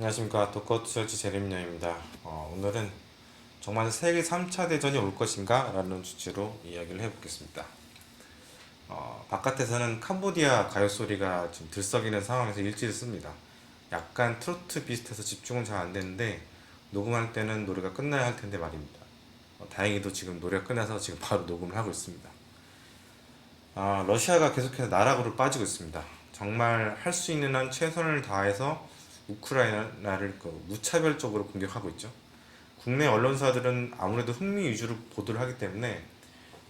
안녕하십니까. 독거투절지 제레미야입니다. 오늘은 정말 세계 3차 대전이 올 것인가? 라는 주제로 이야기를 해보겠습니다. 바깥에서는 캄보디아 가요 소리가 좀 들썩이는 상황에서 일지를 씁니다. 약간 트로트 비슷해서 집중은 잘 안 되는데 녹음할 때는 노래가 끝나야 할 텐데 말입니다. 다행히도 지금 노래가 끝나서 지금 바로 녹음을 하고 있습니다. 러시아가 계속해서 나락으로 빠지고 있습니다. 정말 할 수 있는 한 최선을 다해서 우크라이나를 무차별적으로 공격하고 있죠. 국내 언론사들은 아무래도 흥미 위주로 보도를 하기 때문에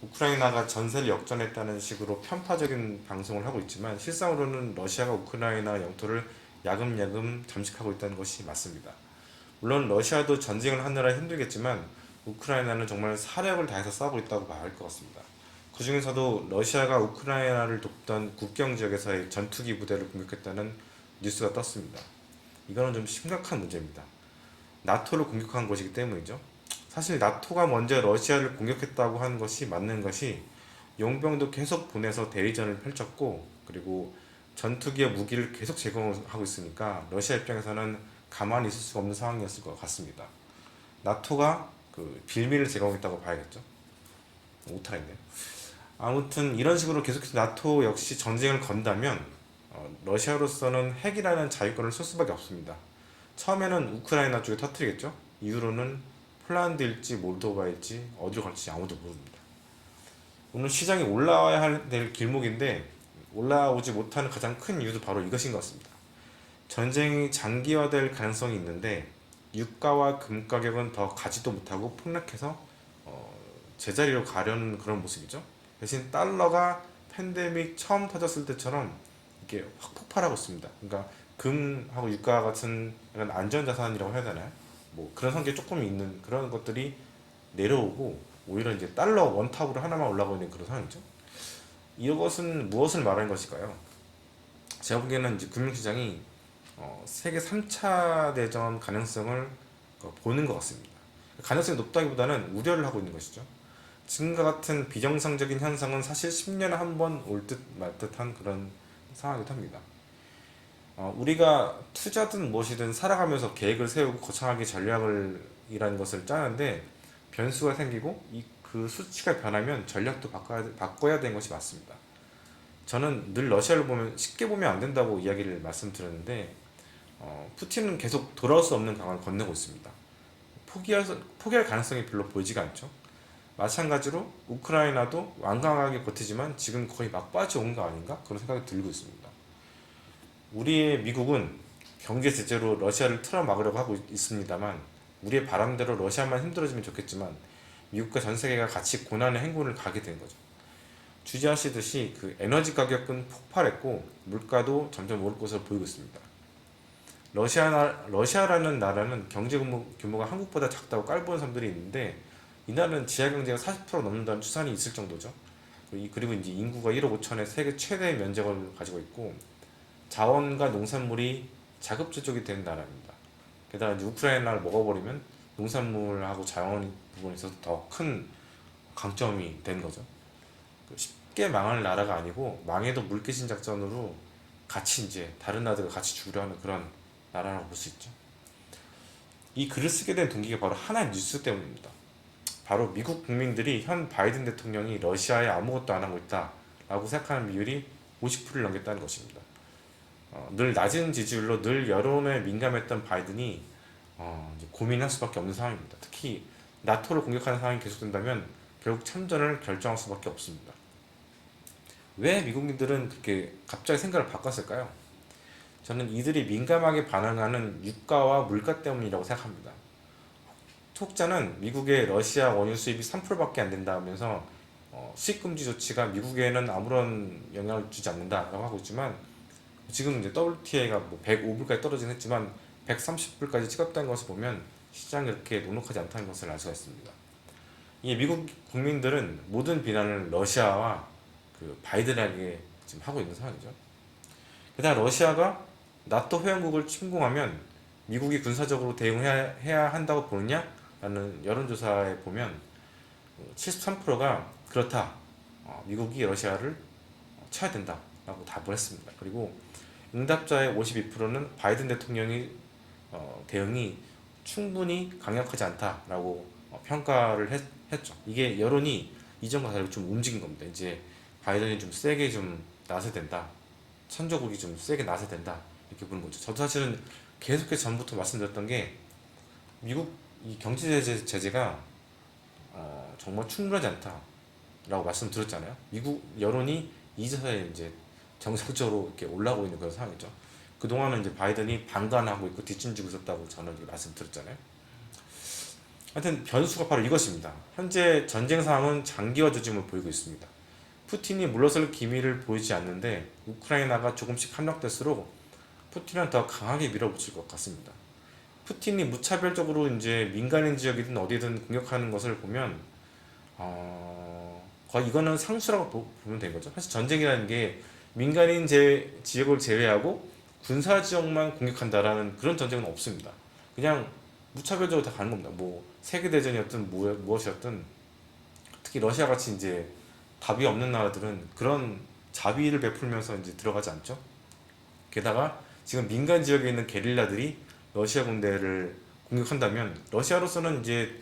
우크라이나가 전세를 역전했다는 식으로 편파적인 방송을 하고 있지만 실상으로는 러시아가 우크라이나 영토를 야금야금 잠식하고 있다는 것이 맞습니다. 물론 러시아도 전쟁을 하느라 힘들겠지만 우크라이나는 정말 사력을 다해서 싸우고 있다고 봐야 할 것 같습니다. 그 중에서도 러시아가 우크라이나를 돕던 국경 지역에서의 전투기 부대를 공격했다는 뉴스가 떴습니다. 이거는 좀 심각한 문제입니다. 나토를 공격한 것이기 때문이죠. 사실 나토가 먼저 러시아를 공격했다고 하는 것이 맞는 것이 용병도 계속 보내서 대리전을 펼쳤고, 그리고 전투기와 무기를 계속 제공하고 있으니까 러시아 입장에서는 가만히 있을 수가 없는 상황이었을 것 같습니다. 나토가 그 빌미를 제공했다고 봐야겠죠. 오타했네요. 아무튼 이런 식으로 계속해서 나토 역시 전쟁을 건다면 러시아로서는 핵이라는 자유권을 쓸 수밖에 없습니다. 처음에는 우크라이나 쪽에 터뜨리겠죠. 이후로는 폴란드일지 몰도바일지 어디로 갈지 아무도 모릅니다. 오늘 시장이 올라와야 될 길목인데 올라오지 못하는 가장 큰 이유도 바로 이것인 것 같습니다. 전쟁이 장기화될 가능성이 있는데 유가와 금 가격은 더 가지도 못하고 폭락해서 제자리로 가려는 그런 모습이죠. 대신 달러가 팬데믹 처음 터졌을 때처럼 이게 확 폭발하고 있습니다. 그러니까 금하고 유가 같은 약간 안전자산이라고 해야 되나요? 뭐 그런 성격이 조금 있는 그런 것들이 내려오고 오히려 이제 달러 원탑으로 하나만 올라가고 있는 그런 상황이죠. 이것은 무엇을 말하는 것일까요? 제가 보기에는 이제 금융시장이 세계 3차 대전 가능성을 보는 것 같습니다. 가능성이 높다기보다는 우려를 하고 있는 것이죠. 지금과 같은 비정상적인 현상은 사실 10년에 한 번 올 듯 말 듯한 그런 상황이기도 합니다. 우리가 투자든 무엇이든 살아가면서 계획을 세우고 거창하게 전략을 이라는 것을 짜는데 변수가 생기고 그 수치가 변하면 전략도 바꿔야 되는 것이 맞습니다. 저는 늘 러시아를 보면 쉽게 보면 안 된다고 이야기를 말씀드렸는데 푸틴은 계속 돌아올 수 없는 강을 건너고 있습니다. 포기할 가능성이 별로 보이지가 않죠. 마찬가지로 우크라이나도 완강하게 버티지만 지금 거의 막바지 온 거 아닌가? 그런 생각이 들고 있습니다. 우리의 미국은 경제 제재로 러시아를 틀어막으려고 하고 있습니다만 우리의 바람대로 러시아만 힘들어지면 좋겠지만 미국과 전 세계가 같이 고난의 행군을 가게 된 거죠. 주지하시듯이 그 에너지 가격은 폭발했고 물가도 점점 오를 것으로 보이고 있습니다. 러시아라는 나라는 경제 규모가 한국보다 작다고 깔보는 사람들이 있는데 이 나라는 지하 경제가 40% 넘는다는 추산이 있을 정도죠. 그리고 이제 인구가 1억 5천의 세계 최대 면적을 가지고 있고 자원과 농산물이 자급자족이 된 나라입니다. 게다가 이제 우크라이나를 먹어버리면 농산물하고 자원 부분에 있어서 더 큰 강점이 된 거죠. 쉽게 망할 나라가 아니고 망해도 물귀신 작전으로 같이 이제 다른 나라들과 같이 죽으려 하는 그런 나라라고 볼 수 있죠. 이 글을 쓰게 된 동기가 바로 하나의 뉴스 때문입니다. 바로 미국 국민들이 현 바이든 대통령이 러시아에 아무것도 안 하고 있다라고 생각하는 비율이 50%를 넘겼다는 것입니다. 늘 낮은 지지율로 늘 여론에 민감했던 바이든이 이제 고민할 수밖에 없는 상황입니다. 특히 나토를 공격하는 상황이 계속된다면 결국 참전을 결정할 수밖에 없습니다. 왜 미국인들은 그렇게 갑자기 생각을 바꿨을까요? 저는 이들이 민감하게 반응하는 유가와 물가 때문이라고 생각합니다. 혹자는 미국의 러시아 원유 수입이 3%밖에 안 된다면서 수입 금지 조치가 미국에는 아무런 영향을 주지 않는다라고 하고 있지만 지금 이제 WTI가 뭐 105불까지 떨어지긴 했지만 130불까지 찍었다는 것을 보면 시장이 그렇게 녹록하지 않다는 것을 알 수가 있습니다. 이 미국 국민들은 모든 비난을 러시아와 그 바이든에게 지금 하고 있는 상황이죠. 게다가 러시아가 나토 회원국을 침공하면 미국이 군사적으로 대응해야 한다고 보느냐? 라는 여론조사에 보면 73%가 그렇다. 미국이 러시아를 쳐야 된다. 라고 답을 했습니다. 그리고 응답자의 52%는 바이든 대통령이 대응이 충분히 강력하지 않다라고 평가를 했죠. 이게 여론이 이전과 다르게 좀 움직인 겁니다. 이제 바이든이 좀 세게 좀 나서야 된다. 선조국이 좀 세게 나서야 된다. 이렇게 보는 거죠. 저도 사실은 계속해서 전부터 말씀드렸던 게 미국 이 경제 제재가 정말 충분하지 않다라고 말씀드렸잖아요. 미국 여론이 이제서야 이제 정상적으로 이렇게 올라오고 있는 그런 상황이죠. 그동안은 이제 바이든이 방관하고 있고 뒷짐지고 있었다고 저는 말씀드렸잖아요. 하여튼 변수가 바로 이것입니다. 현재 전쟁 상황은 장기화 조짐을 보이고 있습니다. 푸틴이 물러설 기미를 보이지 않는데 우크라이나가 조금씩 함락될수록 푸틴은 더 강하게 밀어붙일 것 같습니다. 푸틴이 무차별적으로 이제 민간인 지역이든 어디든 공격하는 것을 보면 거의 이거는 상수라고 보면 된 거죠. 사실 전쟁이라는 게 민간인 지역을 제외하고 군사 지역만 공격한다라는 그런 전쟁은 없습니다. 그냥 무차별적으로 다 가는 겁니다. 뭐 세계 대전이었든 무엇이었든 특히 러시아 같이 이제 답이 없는 나라들은 그런 자비를 베풀면서 이제 들어가지 않죠. 게다가 지금 민간 지역에 있는 게릴라들이 러시아 군대를 공격한다면 러시아로서는 이제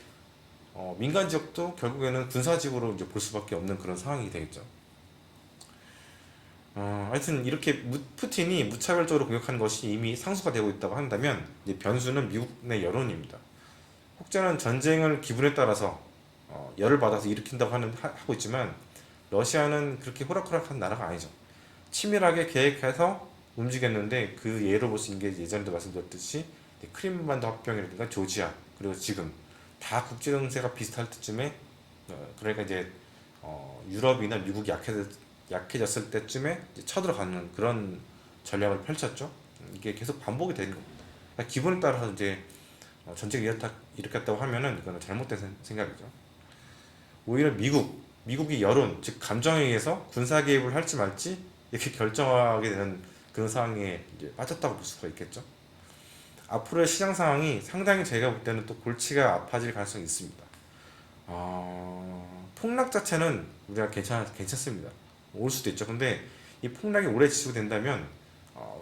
민간 지역도 결국에는 군사지구로 이제 볼 수밖에 없는 그런 상황이 되겠죠. 하여튼 이렇게 푸틴이 무차별적으로 공격하는 것이 이미 상수가 되고 있다고 한다면 이제 변수는 미국 내 여론입니다. 혹자는 전쟁을 기분에 따라서 열을 받아서 일으킨다고 하고 있지만 러시아는 그렇게 호락호락한 나라가 아니죠. 치밀하게 계획해서 움직였는데 그 예로 볼 수 있는 게 예전에도 말씀드렸듯이 크림반도 합병이라든가 조지아 그리고 지금 다 국제 정세가 비슷할 때쯤에 그러니까 이제 유럽이나 미국이 약해졌을 때쯤에 이제 쳐들어가는 그런 전략을 펼쳤죠. 이게 계속 반복이 되는 겁니다. 그러니까 기분에 따라서 이제 전쟁을 일으켰다고 하면은 이거는 잘못된 생각이죠. 오히려 미국이 여론, 즉 감정에 의해서 군사 개입을 할지 말지 이렇게 결정하게 되는 그런 상황에 이제 빠졌다고 볼 수가 있겠죠. 앞으로의 시장 상황이 상당히 저희가 볼 때는 또 골치가 아파질 가능성이 있습니다. 폭락 자체는 우리가 괜찮습니다. 올 수도 있죠. 근데 이 폭락이 오래 지속된다면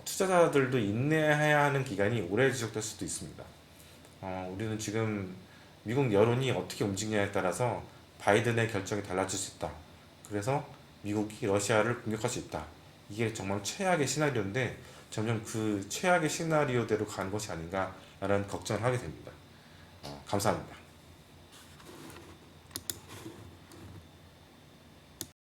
투자자들도 인내해야 하는 기간이 오래 지속될 수도 있습니다. 우리는 지금 미국 여론이 어떻게 움직이냐에 따라서 바이든의 결정이 달라질 수 있다. 그래서 미국이 러시아를 공격할 수 있다. 이게 정말 최악의 시나리오인데 점점 그 최악의 시나리오대로 가는 것이 아닌가라는 걱정을 하게 됩니다. 감사합니다.